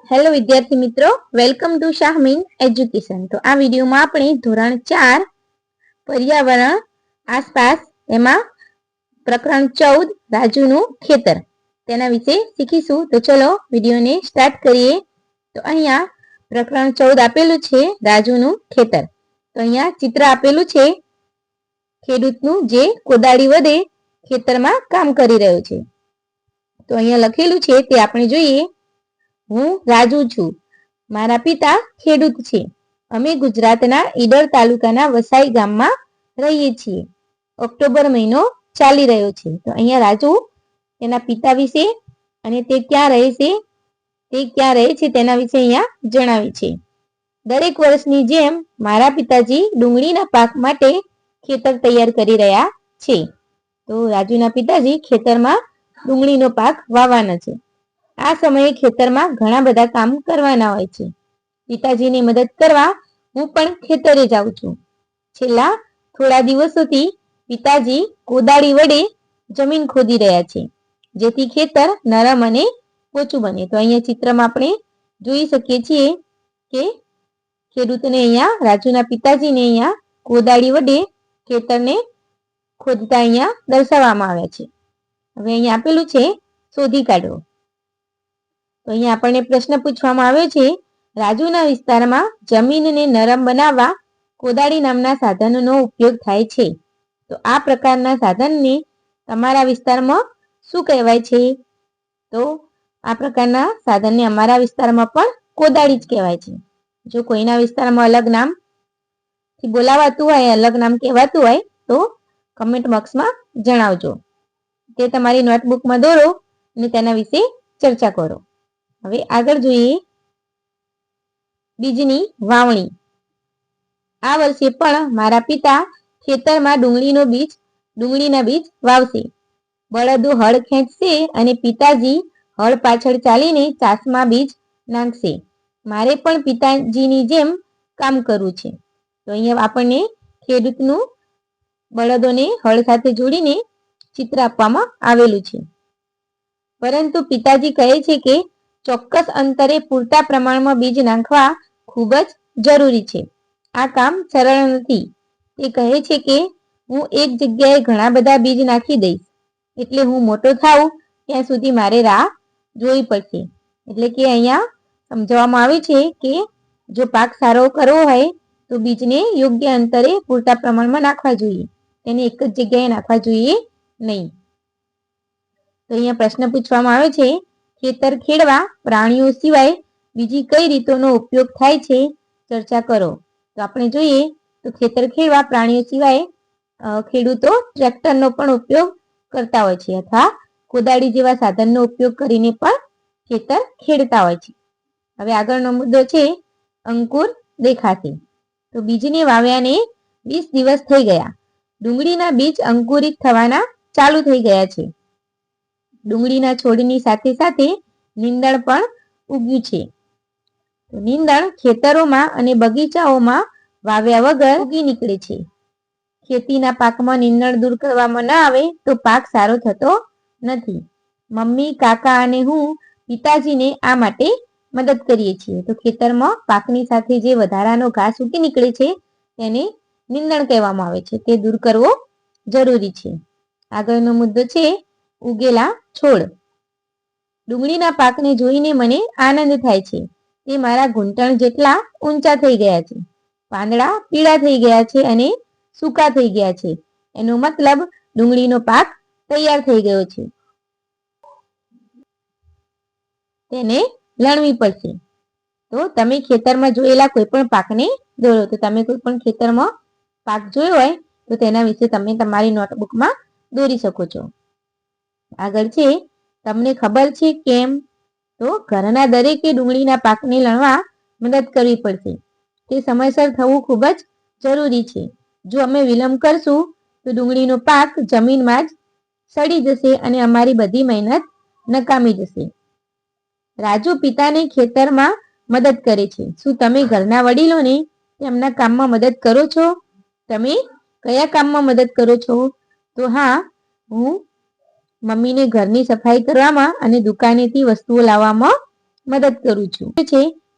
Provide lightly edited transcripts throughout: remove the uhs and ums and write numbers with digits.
Hello વિદ્યાર્થી મિત્રો, welcome to Shahmeen education. તો આ વિડીયોમાં આપણે ધોરણ 4 પર્યાવરણ આસપાસ એમાં પ્રકરણ 14 રાજુનું ખેતર તેના વિશે શીખીશું। તો ચલો વિડીયોને સ્ટાર્ટ કરીએ। તો અહીંયા પ્રકરણ 14 આપેલું છે રાજુનું ખેતર। તો અહીંયા ચિત્ર આપેલું છે ખેડૂતનું જે કોદાળી વડે ખેતરમાં કામ કરી રહ્યો છે। તો અહીંયા લખેલું છે તે આપણે જોઈએ। હું રાજુ છું, મારા પિતા ખેડૂત છે। અમે ગુજરાતના ઈડર તાલુકાના વસાઈ ગામમાં રહીએ છીએ। ઓક્ટોબર મહિનો ચાલી રહ્યો છે। તો અહીંયા રાજુ તેના પિતા વિશે અને તે ક્યાં રહે છે તેના વિશે અહીંયા જણાવે છે। દરેક વર્ષની જેમ મારા પિતાજી ડુંગળીના પાક માટે ખેતર તૈયાર કરી રહ્યા છે। તો રાજુના પિતાજી ખેતરમાં ડુંગળીનો પાક વાવવાના છે। આ સમયે ખેતરમાં ઘણા બધા કામ કરવાના હોય છે। પિતાજીની મદદ કરવા હું પણ ખેતરે જાઉં છું। છેલ્લા થોડા દિવસોથી પિતાજી કોદાળી વડે જમીન ખોદી રહ્યા છે, જેથી ખેતર નરમ અને પોચું બને। તો અહીંયા ચિત્રમાં આપણે જોઈ શકીએ છીએ કે ખેડૂતને અહીંયા રાજુના પિતાજીને અહીંયા કોદાળી વડે ખેતરને ખોદતા અહીંયા દર્શાવવામાં આવ્યા છે। હવે અહીંયા આપેલું છે શોધી કાઢો। તો અહીંયા આપણને પ્રશ્ન પૂછવામાં આવ્યો છે, રાજુના વિસ્તારમાં જમીનને નરમ બનાવવા કોદાળી નામના સાધનનો ઉપયોગ થાય છે। તો આ પ્રકારના સાધનને તમારા વિસ્તારમાં શું કહેવાય છે? તો આ પ્રકારના સાધનને અમારા વિસ્તારમાં પણ કોદાળી જ કહેવાય છે। જો કોઈના વિસ્તારમાં અલગ નામથી બોલાવાતું હોય, અલગ નામ કહેવાતું હોય તો કમેન્ટ બોક્સમાં જણાવજો। તે તમારી નોટબુકમાં દોરો અને તેના વિશે ચર્ચા કરો। હવે આગળ જોઈએ બીજની વાવણી। આ વર્ષે પણ મારા પિતા ખેતરમાં ડુંગળીના બીજ વાવશે। બળદો હળ ખેંચશે અને પિતાજી હળ પાછળ ચાલીને ચાસમાં બીજ નાખશે। મારે પણ પિતાજીની જેમ કામ કરવું છે। તો અહીંયા આપણને ખેડૂતનું બળદોને હળ સાથે જોડીને ચિત્ર આપવામાં આવેલું છે। પરંતુ પિતાજી કહે છે કે ચોક્કસ અંતરે પૂરતા પ્રમાણમાં બીજ નાખવા ખૂબ જ જરૂરી છે। આ કામ સરળ નથી। તે કહે છે કે હું એક જગ્યાએ ઘણા બધા બીજ નાખી દઈશ, એટલે હું મોટો થાઉં ત્યાં સુધી મારે રાહ જોવી પડશે। એટલે કે અહીંયા સમજાવવામાં આવ્યું છે કે જો પાક સારો કરવો હોય તો બીજને યોગ્ય અંતરે પૂરતા પ્રમાણમાં નાખવા જોઈએ, તેને એક જ જગ્યાએ નાખવા જોઈએ નહીં। તો અહીંયા પ્રશ્ન પૂછવામાં આવે છે, ખેતર ખેડવા પ્રાણીઓ સિવાય બીજી કઈ રીતોનો ઉપયોગ થાય છે? ચર્ચા કરો। તો આપણે જોઈએ તો ખેતર ખેડવા પ્રાણીઓ સિવાય ખેડૂતો ટ્રેક્ટરનો પણ ઉપયોગ કરતા હોય છે, અથવા કોદાળી જેવા સાધનનો ઉપયોગ કરીને પણ ખેતર ખેડતા હોય છે। હવે આગળનો મુદ્દો છે અંકુર દેખાશે। તો બીજને વાવ્યાને 20 દિવસ થઈ ગયા। ડુંગળીના બીજ અંકુરિત થવાના ચાલુ થઈ ગયા છે। ડુંગળીના છોડની સાથે સાથે નીંદણ પણ ઉગ્યું છે। નીંદણ ખેતરોમાં અને બગીચાઓમાં વાવ્યા વગર ઉગી નીકળે છે। ખેતીના પાકમાં નીંદણ દૂર કરવામાં ન આવે તો પાક સારો થતો નથી। મમ્મી, કાકા અને હું પિતાજીને આ માટે મદદ કરીએ છીએ। તો ખેતરમાં પાકની સાથે જે વધારાનો ઘાસ ઉગી નીકળે છે તેને નીંદણ કહેવામાં આવે છે, તે દૂર કરવો જરૂરી છે। આગળનો મુદ્દો છે ઉગેલા છોડ। ડુંગળીના પાકને જોઈને મને આનંદ થાય છે। તે મારા ઘૂંટણ જેટલા ઊંચા થઈ ગયા છે। પાંદડા પીળા થઈ ગયા છે અને સૂકા થઈ ગયા છે। એનો મતલબ ડુંગળીનો પાક તૈયાર થઈ ગયો છે, તેને લણવી પડશે। તો તમે ખેતરમાં જોયેલા કોઈ પણ પાકને દોરો। તો તમે કોઈ પણ ખેતરમાં પાક જોયો હોય તો તેના વિશે તમે તમારી નોટબુકમાં દોરી શકો છો। આગળ છે તમને ખબર છે કેમ? તો ઘરના દરેકે ડુંગળીના પાકને લણવા મદદ કરવી પડશે। તે સમયસર થવું ખૂબ જ જરૂરી છે। જો અમે વિલંબ કરશું તો ડુંગળીનો પાક જમીનમાં જ સડી જશે અને અમારી બધી મહેનત નકામી જશે। રાજુ પિતાને ખેતરમાં મદદ કરે છે। શું તમે ઘરના વડીલોને તેમના કામમાં મદદ કરો છો? તમે કયા કામમાં મદદ કરો છો? તો હા, હું મમ્મીને ઘરની સફાઈ કરવામાં અને દુકાનેથી વસ્તુઓ લાવવામાં મદદ કરું છું.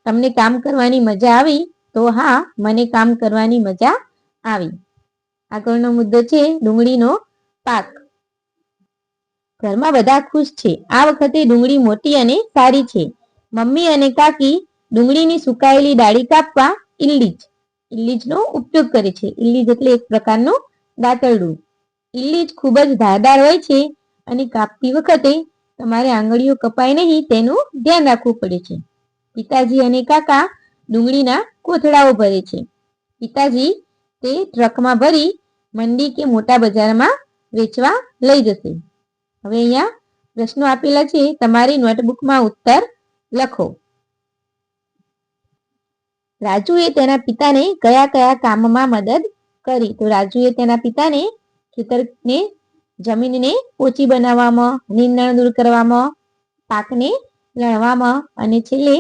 તમને કામ કરવાની મજા આવી? તો હા, મને કામ કરવાની મજા આવી. આગળનો મુદ્દો છે ડુંગળીનો પાક. ઘરમાં બધા ખુશ છે. આ વખતે ડુંગળી મોટી અને સારી છે. મમ્મી અને કાકી ડુંગળીની સુકાયેલી ડાળી કાપવા ઇલ્લીજનો ઉપયોગ કરે છે. ઇલ્લીજ એટલે એક પ્રકારનું દાતરડું. ઇલ્લીજ ખૂબ જ ધારદાર હોય છે અને કાપતી વખતે તમારે આંગળીઓ કપાય નહીં તેનું ધ્યાન રાખવું પડે છે. પિતાજી અને કાકા ડુંગળીના કોથળાઓ ભરે છે. પિતાજી તે ટ્રકમાં ભરી મંડી કે મોટા બજારમાં વેચવા લઈ જશે. હવે અહીંયા પ્રશ્નો આપેલા છે, તમારી નોટબુકમાં ઉત્તર લખો. રાજુએ તેના પિતાને કયા કયા કામમાં મદદ કરી? તો રાજુએ તેના પિતાને ખેતરને જમીનને પોચી બનાવવામાં, નીંદણ દૂર કરવામાં, પાકને લણવામાં અને છેલ્લે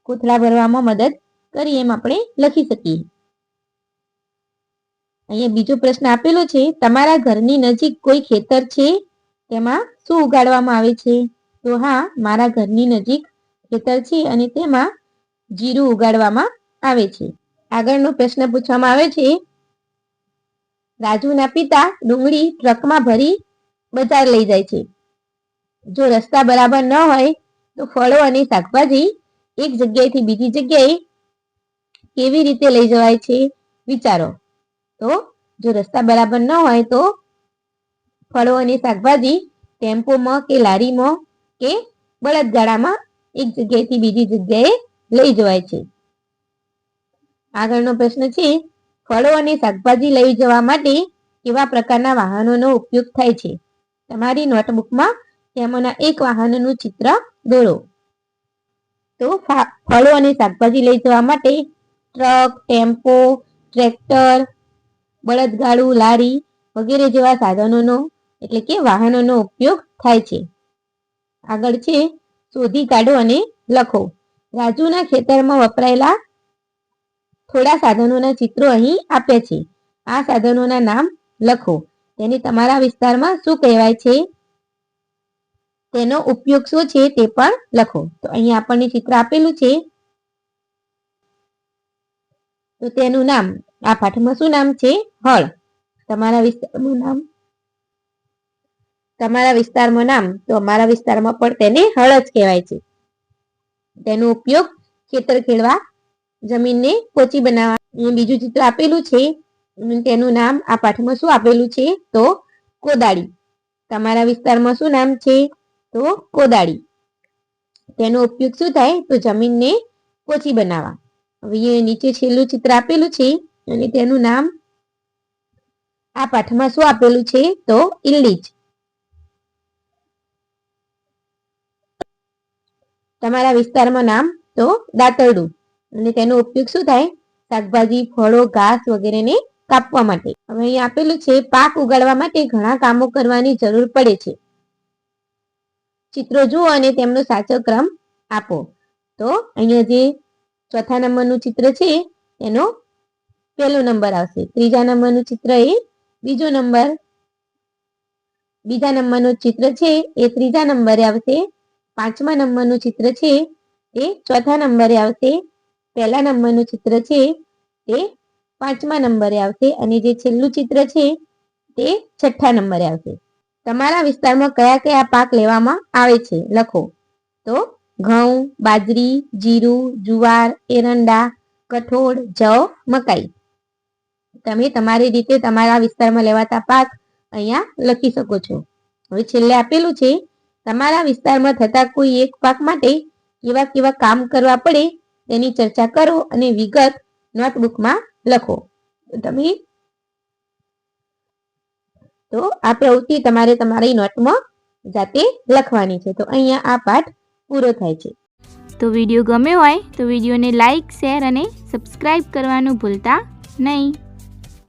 કોથળા ભરવામાં મદદ કરી એમ આપણે લખી શકીએ. અહીંયા બીજો પ્રશ્ન આપેલો છે, તમારા ઘરની નજીક કોઈ ખેતર છે? તેમાં શું ઉગાડવામાં આવે છે? તો હા, મારા ઘરની નજીક ખેતર છે અને તેમાં જીરું ઉગાડવામાં આવે છે. આગળનો પ્રશ્ન પૂછવામાં આવે છે, રાજુના પિતા ડુંગળી ટ્રકમાં ભરી બજાર લઈ જાય છે. જો રસ્તા બરાબર ન હોય તો ફળો અને શાકભાજી એક જગ્યાએથી બીજી જગ્યાએ કેવી રીતે લઈ જવાય છે? વિચારો. તો જો રસ્તા બરાબર ન હોય તો ફળો અને શાકભાજી ટેમ્પોમાં કે લારીમાં કે બળદગાડામાં એક જગ્યાએથી બીજી જગ્યાએ લઈ જવાય છે. આગળનો પ્રશ્ન છે, ફળો અને શાકભાજી લઈ જવા માટે કેવા પ્રકારના વાહનોનો ઉપયોગ થાય છે? તમારી નોટબુકમાં તેમાંના એક વાહનનું ચિત્ર દોરો. તો ફળો અને શાકભાજી લઈ જવા માટે ટ્રક, ટેમ્પો, ટ્રેક્ટર, બળદગાડું, લારી વગેરે જેવા સાધનોનો એટલે કે વાહનોનો ઉપયોગ થાય છે. આગળ છે, શોધી કાઢો અને લખો. રાજુના ખેતરમાં વપરાયેલા થોડા સાધનોના ચિત્રો અહીં આપ્યા છે. આ સાધનોના નામ લખો. તેને તમારા વિસ્તારમાં શું કહેવાય છે? તેનો ઉપયોગ શું છે તે પણ લખો. તો અહીંયા આપણને ચિત્ર આપેલું છે, તો તેનું નામ આ પાઠમાં શું નામ છે? હળ. તમારા વિસ્તારમાં નામ તો અમારા વિસ્તારમાં પણ તેને હળ જ કહેવાય છે. તેનો ઉપયોગ ખેતર ખેડવા, જમીનને પોચી બનાવવા. અહીંયા બીજું ચિત્ર આપેલું છે, તેનું નામ આ પાઠમાં શું આપેલું છે? તો કોદાળી. તમારા વિસ્તારમાં શું નામ છે? તો કોદાળી. તેનો ઉપયોગ શું થાય? તો જમીનને પોચી બનાવવા. હવે નીચે છેલ્લું ચિત્ર આપેલું છે અને તેનું નામ આ પાઠમાં શું આપેલું છે? તો ઇલ્લીજ. તમારા વિસ્તારમાં નામ તો દાતરડું અને તેનો ઉપયોગ શું થાય? શાકભાજી, ફળો, ઘાસ વગેરેને કાપવા માટે. હવે અહીં આપેલું છે, પાક ઉગાડવા માટે ઘણા કામો કરવાની જરૂર પડે છે. ચિત્રો જુઓ અને તેમનો સાચો ક્રમ આપો. તો અહીંયા જે ચોથા નંબરનું ચિત્ર છે એનો પહેલો નંબર આવશે. ત્રીજા નંબરનું ચિત્ર એ બીજા નંબરનું ચિત્ર છે એ ત્રીજા નંબરે આવશે. પાંચમા નંબરનું ચિત્ર છે તે ચોથા નંબરે આવશે. પહેલા નંબરનું ચિત્ર છે તે પાંચમા નંબરે આવશે અને જે છેલ્લું ચિત્ર છે તે છઠ્ઠા નંબરે આવશે. તમારા વિસ્તારમાં કયા કયા પાક લેવામાં આવે છે? લખો. તો ઘઉં, બાજરી, જીરું, જુવાર, એરંડા, કઠોળ, જવ, મકાઈ. તમે તમારી રીતે તમારા વિસ્તારમાં લેવાતા પાક અહીંયા લખી શકો છો. હવે છેલ્લે આપેલું છે, તમારા વિસ્તારમાં થતા કોઈ એક પાક માટે કેવા કેવા કામ કરવા પડે તેની ચર્ચા કરો અને વિગત નોટબુકમાં લખો. તો આ પ્રવૃત્તિ તમારે તમારી નોટમાં જાતે લખવાની છે. તો અહીંયા આ પાઠ પૂરો થાય છે. તો વિડીયો ગમ્યો હોય તો વિડીયોને લાઈક, શેર અને સબસ્ક્રાઈબ કરવાનું ભૂલતા નહીં.